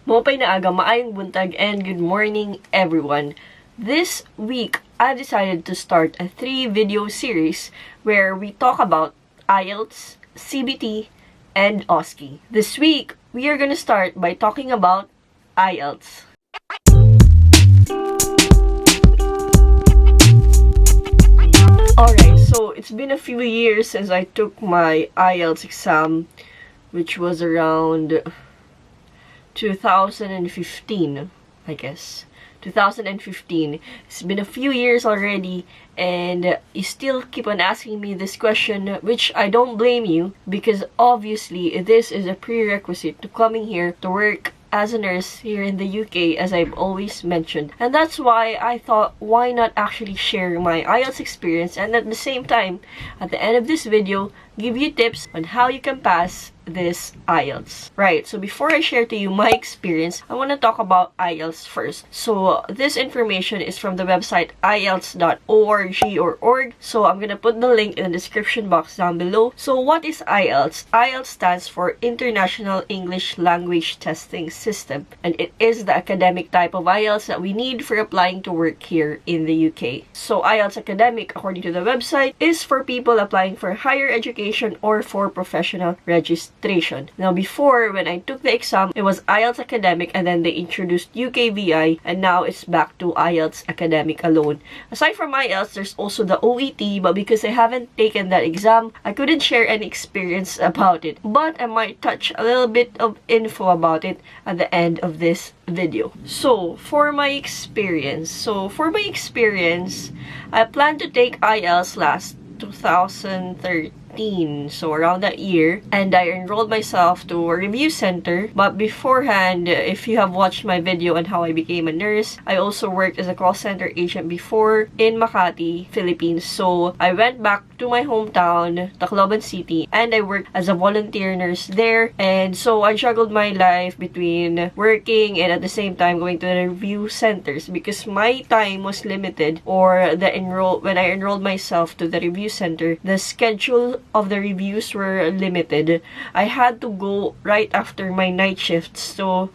Mopay na aga, maayong buntag, and good morning, everyone. This week, I've decided to start a 3-video series where we talk about IELTS, CBT, and OSCE. This week, we are gonna start by talking about IELTS. Alright, so it's been a few years since I took my IELTS exam, which was around 2015, I guess. 2015. It's been a few years already, and you still keep on asking me this question, which I don't blame you, because obviously this is a prerequisite to coming here to work as a nurse here in the UK, as I've always mentioned. And that's why I thought, why not actually share my IELTS experience, and at the same time, at the end of this video, give you tips on how you can pass this IELTS. Right, so before I share to you my experience, I want to talk about IELTS first. So this information is from the website IELTS.org. So I'm gonna put the link in the description box down below. So what is IELTS? IELTS stands for International English Language Testing System, and it is the academic type of IELTS that we need for applying to work here in the UK. So IELTS Academic, according to the website, is for people applying for higher education or for professional registration. Now, before, when I took the exam, it was IELTS Academic, and then they introduced UKVI, and now it's back to IELTS Academic alone. Aside from IELTS, there's also the OET, but because I haven't taken that exam, I couldn't share any experience about it. But I might touch a little bit of info about it at the end of this video. So, for my experience, I plan to take IELTS last 2013. So around that year, and I enrolled myself to a review center. But beforehand, if you have watched my video on how I became a nurse, I also worked as a call center agent before in Makati, Philippines. So I went back to my hometown, Tacloban City, and I worked as a volunteer nurse there. And so I juggled my life between working and at the same time going to the review centers, because my time was limited, or when I enrolled myself to the review center, the schedule of the reviews were limited. I had to go right after my night shifts. So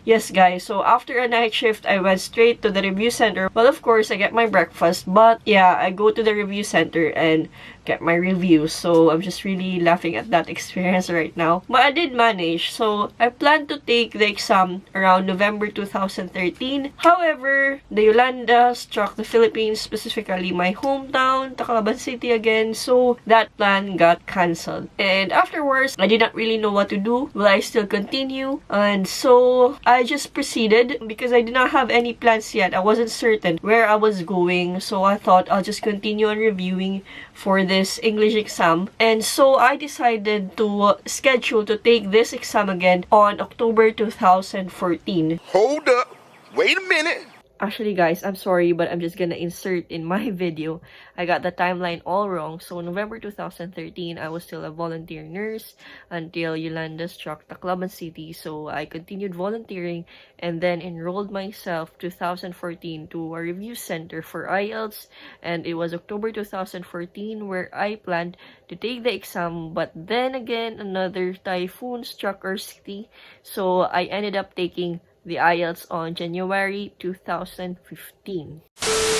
yes, guys, so after a night shift, I went straight to the review center. Well, of course, I get my breakfast, but yeah, I go to the review center and get my reviews. So I'm just really laughing at that experience right now. But I did manage. So I plan to take the exam around November 2013. However, the Yolanda struck the Philippines, specifically my hometown, Tacloban City again. So that plan got cancelled. And afterwards, I did not really know what to do. Will I still continue? And so I just proceeded because I did not have any plans yet. I wasn't certain where I was going. So I thought I'll just continue on reviewing for this English exam. And so I decided to schedule to take this exam again on October 2014. Hold up. Wait a minute. Actually, guys, I'm sorry, but I'm just gonna insert in my video. I got the timeline all wrong. So, November 2013, I was still a volunteer nurse until Yolanda struck Tacloban City. So, I continued volunteering and then enrolled myself 2014 to a review center for IELTS. And it was October 2014 where I planned to take the exam. But then again, another typhoon struck our city. So, I ended up taking the IELTS on January 2015.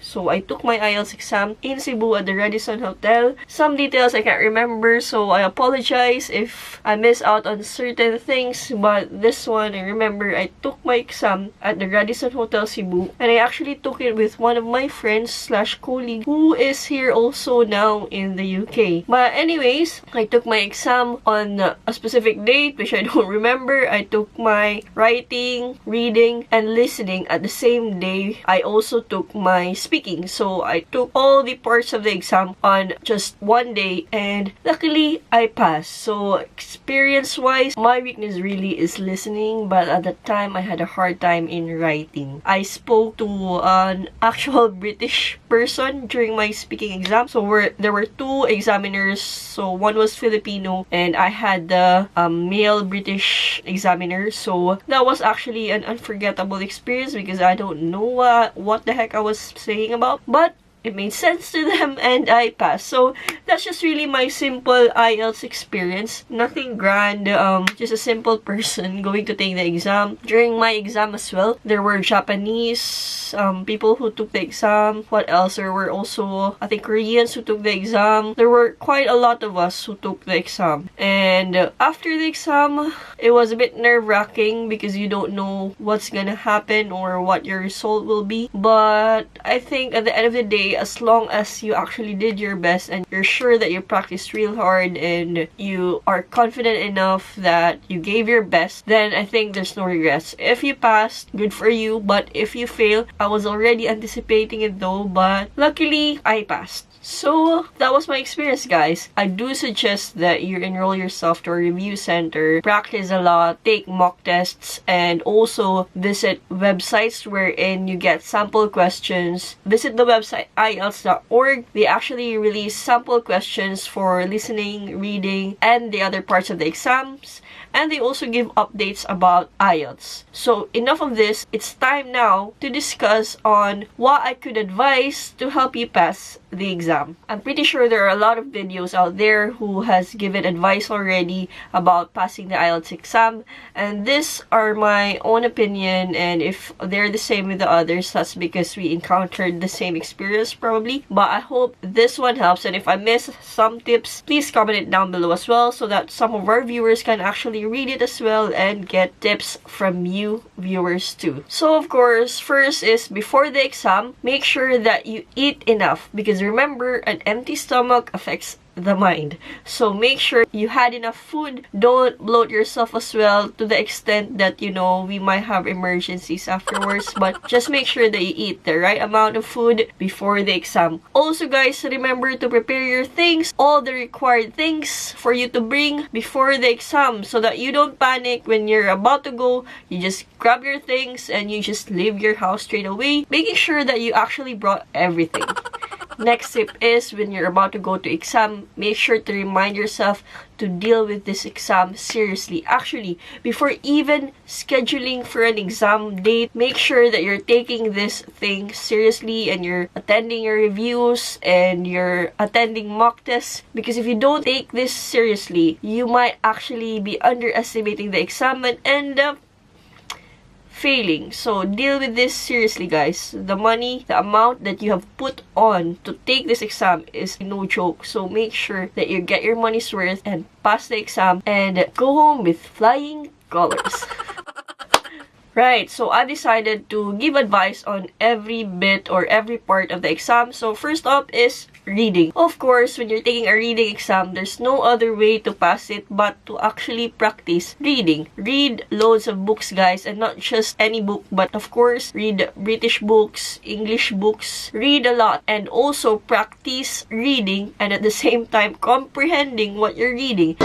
So I took my IELTS exam in Cebu at the Radisson Hotel. Some details I can't remember, so I apologize if I miss out on certain things. But this one, I remember I took my exam at the Radisson Hotel Cebu, and I actually took it with one of my friends / colleague who is here also now in the UK. But anyways, I took my exam on a specific date, which I don't remember. I took my writing, reading, and listening at the same day. I also took my speaking. So I took all the parts of the exam on just one day, and luckily I passed. So experience-wise, my weakness really is listening, but at the time I had a hard time in writing. I spoke to an actual British person during my speaking exam. So there were two examiners. So one was Filipino, and I had the male British examiner. So that was actually an unforgettable experience because I don't know what the heck I was saying about. But it made sense to them, and I passed. So that's just really my simple IELTS experience. Nothing grand, just a simple person going to take the exam. During my exam as well, there were Japanese people who took the exam. What else? There were also, I think, Koreans who took the exam. There were quite a lot of us who took the exam. And after the exam, it was a bit nerve-wracking because you don't know what's gonna happen or what your result will be. But I think at the end of the day, as long as you actually did your best and you're sure that you practiced real hard and you are confident enough that you gave your best, then I think there's no regrets. If you passed, good for you. But if you fail, I was already anticipating it though, but luckily I passed. So that was my experience, guys. I do suggest that you enroll yourself to a review center, practice a lot, take mock tests, and also visit websites wherein you get sample questions. Visit the website IELTS.org. They actually release sample questions for listening, reading, and the other parts of the exams. And they also give updates about IELTS. So enough of this. It's time now to discuss on what I could advise to help you pass the exam. I'm pretty sure there are a lot of videos out there who has given advice already about passing the IELTS exam, and these are my own opinion, and if they're the same with the others, that's because we encountered the same experience probably. But I hope this one helps, and if I miss some tips, please comment it down below as well so that some of our viewers can actually read it as well and get tips from you viewers too. So of course, first is before the exam, make sure that you eat enough, because remember, an empty stomach affects the mind. So make sure you had enough food. Don't bloat yourself as well to the extent that, you know, we might have emergencies afterwards, but just make sure that you eat the right amount of food before the exam. Also guys, remember to prepare your things, all the required things for you to bring before the exam, so that you don't panic when you're about to go. You just grab your things and you just leave your house straight away, making sure that you actually brought everything. Next tip is, when you're about to go to exam, make sure to remind yourself to deal with this exam seriously. Actually, before even scheduling for an exam date, make sure that you're taking this thing seriously and you're attending your reviews and you're attending mock tests. Because if you don't take this seriously, you might actually be underestimating the exam and end up failing. So deal with this seriously, guys. The money, the amount that you have put on to take this exam is no joke. So make sure that you get your money's worth and pass the exam and go home with flying colors. Right, so I decided to give advice on every bit or every part of the exam. So first up is reading. Of course, when you're taking a reading exam, there's no other way to pass it but to actually practice reading. Read loads of books, guys, and not just any book, but of course, read British books, English books. Read a lot, and also practice reading and at the same time comprehending what you're reading.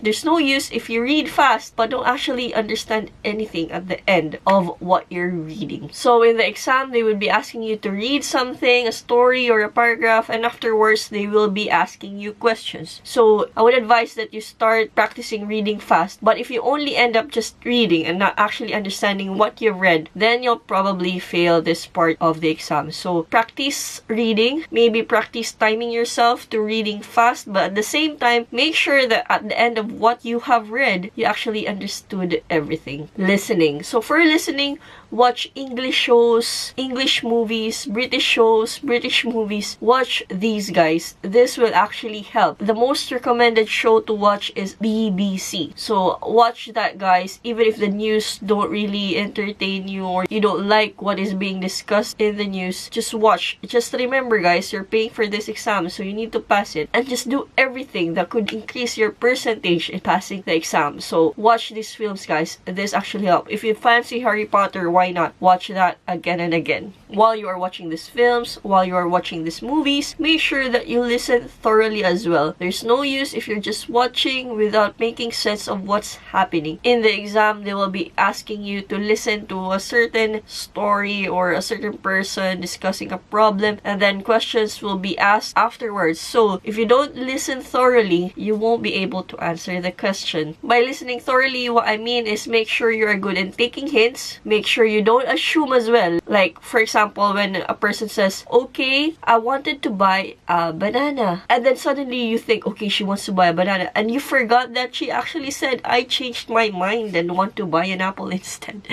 There's no use if you read fast but don't actually understand anything at the end of what you're reading. So in the exam, they would be asking you to read something, a story or a paragraph, and afterwards they will be asking you questions. So I would advise that you start practicing reading fast. But if you only end up just reading and not actually understanding what you've read, then you'll probably fail this part of the exam. So practice reading, maybe practice timing yourself to reading fast, but at the same time, make sure that at the end of what you have read, you actually understood everything. Listening. So for listening, watch English shows, English movies, British shows, British movies. Watch these, guys. This will actually help. The most recommended show to watch is BBC. So watch that, guys. Even if the news don't really entertain you or you don't like what is being discussed in the news, just watch. Just remember, guys, you're paying for this exam, so you need to pass it. And just do everything that could increase your percentage in passing the exam. So watch these films, guys. This actually help. If you fancy Harry Potter, why not watch that again and again? While you are watching these films, while you are watching these movies, make sure that you listen thoroughly as well. There's no use if you're just watching without making sense of what's happening. In the exam, they will be asking you to listen to a certain story or a certain person discussing a problem, and then questions will be asked afterwards. So if you don't listen thoroughly, you won't be able to answer answer the question. By listening thoroughly, what I mean is make sure you are good in taking hints. Make sure you don't assume as well. Like, for example, when a person says, okay, I wanted to buy a banana. And then suddenly you think, okay, she wants to buy a banana. And you forgot that she actually said, I changed my mind and want to buy an apple instead.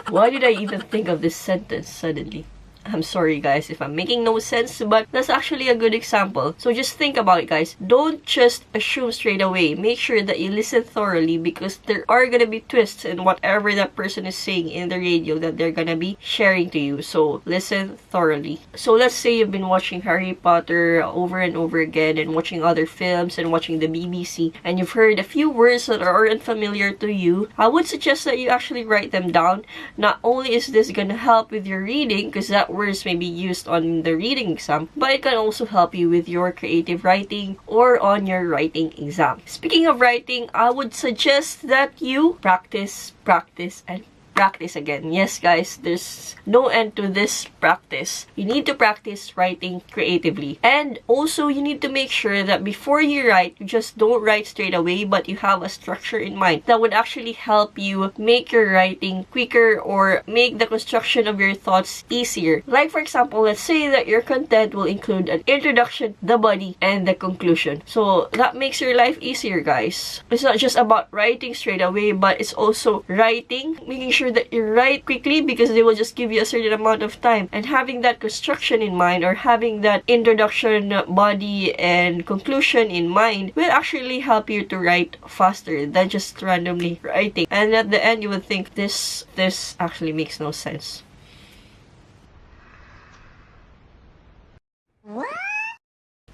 Why did I even think of this sentence suddenly? I'm sorry guys if I'm making no sense, but that's actually a good example. So just think about it, guys. Don't just assume straight away. Make sure that you listen thoroughly, because there are gonna be twists in whatever that person is saying in the radio that they're gonna be sharing to you. So listen thoroughly. So let's say you've been watching Harry Potter over and over again, and watching other films and watching the BBC, and you've heard a few words that are unfamiliar to you. I would suggest that you actually write them down. Not only is this gonna help with your reading, because that words may be used on the reading exam, but it can also help you with your creative writing or on your writing exam. Speaking of writing, I would suggest that you practice, and practice again. Yes, guys, there's no end to this practice. You need to practice writing creatively. And also, you need to make sure that before you write, you just don't write straight away, but you have a structure in mind that would actually help you make your writing quicker or make the construction of your thoughts easier. Like, for example, let's say that your content will include an introduction, the body, and the conclusion. So that makes your life easier, guys. It's not just about writing straight away, but it's also writing, making sure that you write quickly, because they will just give you a certain amount of time, and having that construction in mind, or having that introduction, body, and conclusion in mind will actually help you to write faster than just randomly writing. And at the end, you would think this actually makes no sense.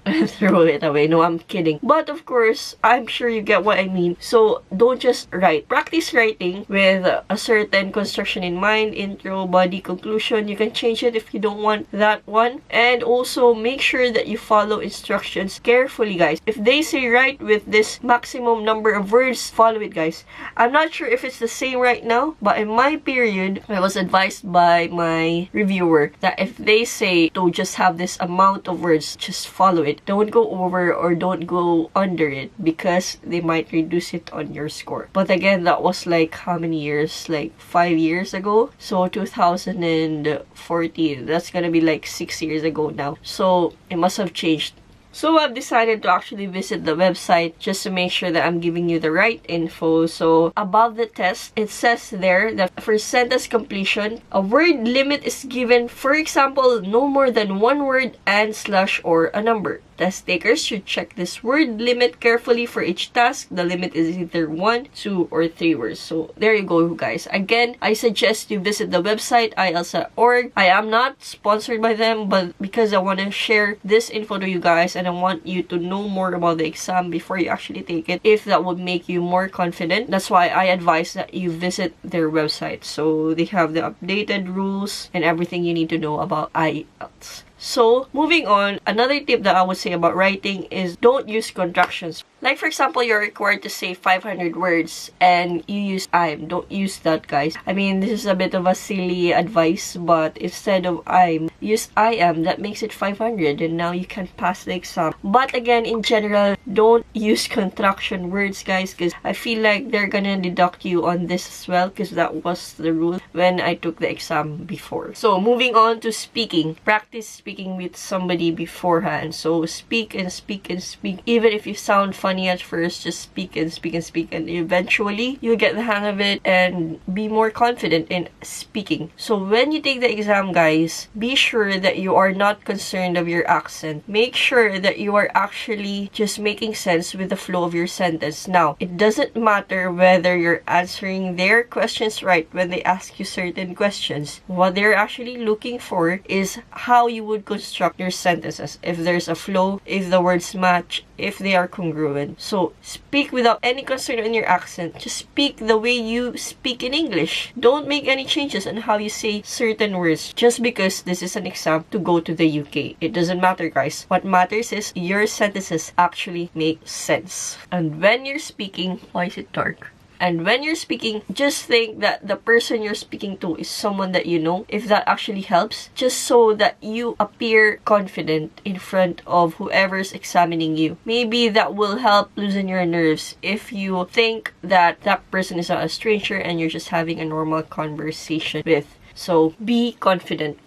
And throw it away. No, I'm kidding. But of course, I'm sure you get what I mean. So don't just write. Practice writing with a certain construction in mind, intro, body, conclusion. You can change it if you don't want that one. And also make sure that you follow instructions carefully, guys. If they say write with this maximum number of words, follow it, guys. I'm not sure if it's the same right now, but in my period, I was advised by my reviewer that if they say to just have this amount of words, just follow it. Don't go over or don't go under it, because they might reduce it on your score. But again, that was like how many years? Like 5 years ago. So 2014. That's gonna be like 6 years ago now. So it must have changed. So I've decided to actually visit the website just to make sure that I'm giving you the right info. So about the test, it says there that for sentence completion, a word limit is given. For example, no more than one word and slash or a number. Test takers should check this word limit carefully for each task. The limit is either 1, 2, or 3 words. So there you go, guys. Again, I suggest you visit the website IELTS.org. I am not sponsored by them, but because I want to share this info to you guys, and I want you to know more about the exam before you actually take it, if that would make you more confident. That's why I advise that you visit their website. So they have the updated rules and everything you need to know about IELTS. So, moving on, another tip that I would say about writing is don't use contractions. Like, for example, you're required to say 500 words and you use I'm. Don't use that, guys. I mean, this is a bit of a silly advice, but instead of I'm, use I am. That makes it 500 and now you can pass the exam. But again, in general, don't use contraction words, guys, because I feel like they're gonna deduct you on this as well, because that was the rule when I took the exam before. So, moving on to speaking. Practice speaking with somebody beforehand. So, speak and speak and speak. Even if you sound funny at first, just speak and speak and speak, and eventually you'll get the hang of it and be more confident in speaking. So when you take the exam, guys, be sure that you are not concerned of your accent. Make sure that you are actually just making sense with the flow of your sentence. Now, it doesn't matter whether you're answering their questions right when they ask you certain questions. What they're actually looking for is how you would construct your sentences. If there's a flow, if the words match, if they are congruent. So, speak without any concern on your accent. Just speak the way you speak in English. Don't make any changes on how you say certain words just because this is an exam to go to the UK. It doesn't matter, guys. What matters is your sentences actually make sense. And when you're speaking, why is it dark? And when you're speaking, just think that the person you're speaking to is someone that you know, if that actually helps, just so that you appear confident in front of whoever's examining you. Maybe that will help loosen your nerves if you think that that person is not a stranger and you're just having a normal conversation with. So be confident.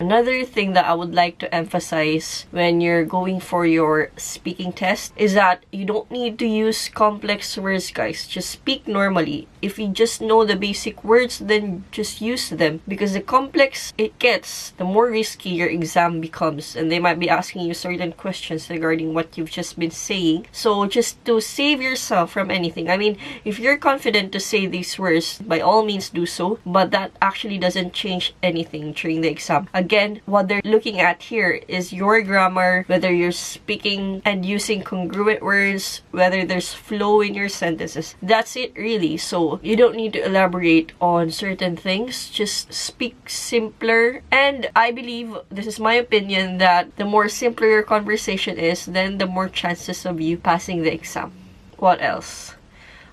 Another thing that I would like to emphasize when you're going for your speaking test is that you don't need to use complex words, guys. Just speak normally. If you just know the basic words, then just use them. Because the complex it gets, the more risky your exam becomes. And they might be asking you certain questions regarding what you've just been saying. So just to save yourself from anything. I mean, if you're confident to say these words, by all means do so. But that actually doesn't change anything during the exam. Again, what they're looking at here is your grammar, whether you're speaking and using congruent words, whether there's flow in your sentences. That's it really. So you don't need to elaborate on certain things. Just speak simpler. And I believe, this is my opinion, that the more simpler your conversation is, then the more chances of you passing the exam. What else?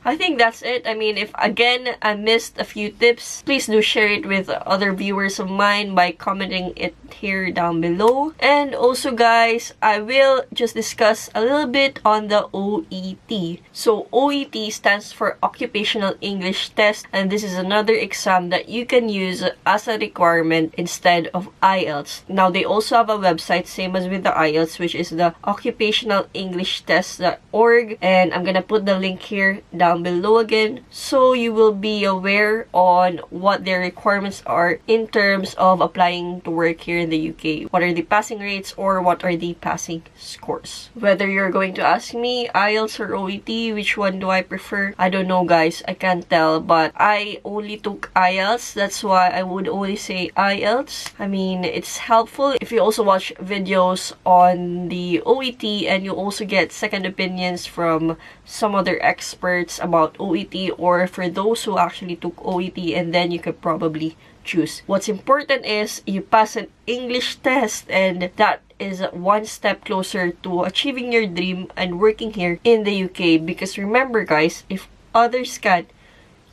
I think that's it. I mean, if again I missed a few tips, please do share it with other viewers of mine by commenting it here down below. And also guys, I will just discuss a little bit on the OET. So OET stands for Occupational English Test, and this is another exam that you can use as a requirement instead of IELTS. Now they also have a website, same as with the IELTS, which is the occupationalenglish.test.org, and I'm gonna put the link here down below again, so you will be aware on what their requirements are in terms of applying to work here in the UK. What are the passing rates or what are the passing scores? Whether you're going to ask me IELTS or OET, which one do I prefer? I don't know guys, I can't tell, but I only took IELTS. That's why I would only say IELTS. I mean, it's helpful if you also watch videos on the OET and you also get second opinions from some other experts about OET, or for those who actually took OET, and then you could probably choose. What's important is you pass an English test, and that is one step closer to achieving your dream and working here in the UK. Because remember guys, if others can,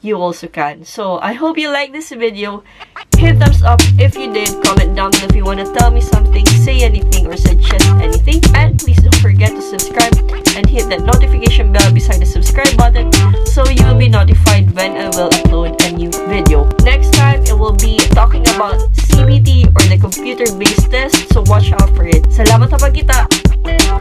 you also can. So I hope you like this video. Hit thumbs up if you did. Comment down below if you want to tell me something, say anything, or suggest anything. And please don't forget to subscribe and hit that notification bell beside the subscribe button so you will be notified when I will upload a new video. Next time, it will be talking about CBT, or the computer-based test, so watch out for it. Salamat sa pagkita!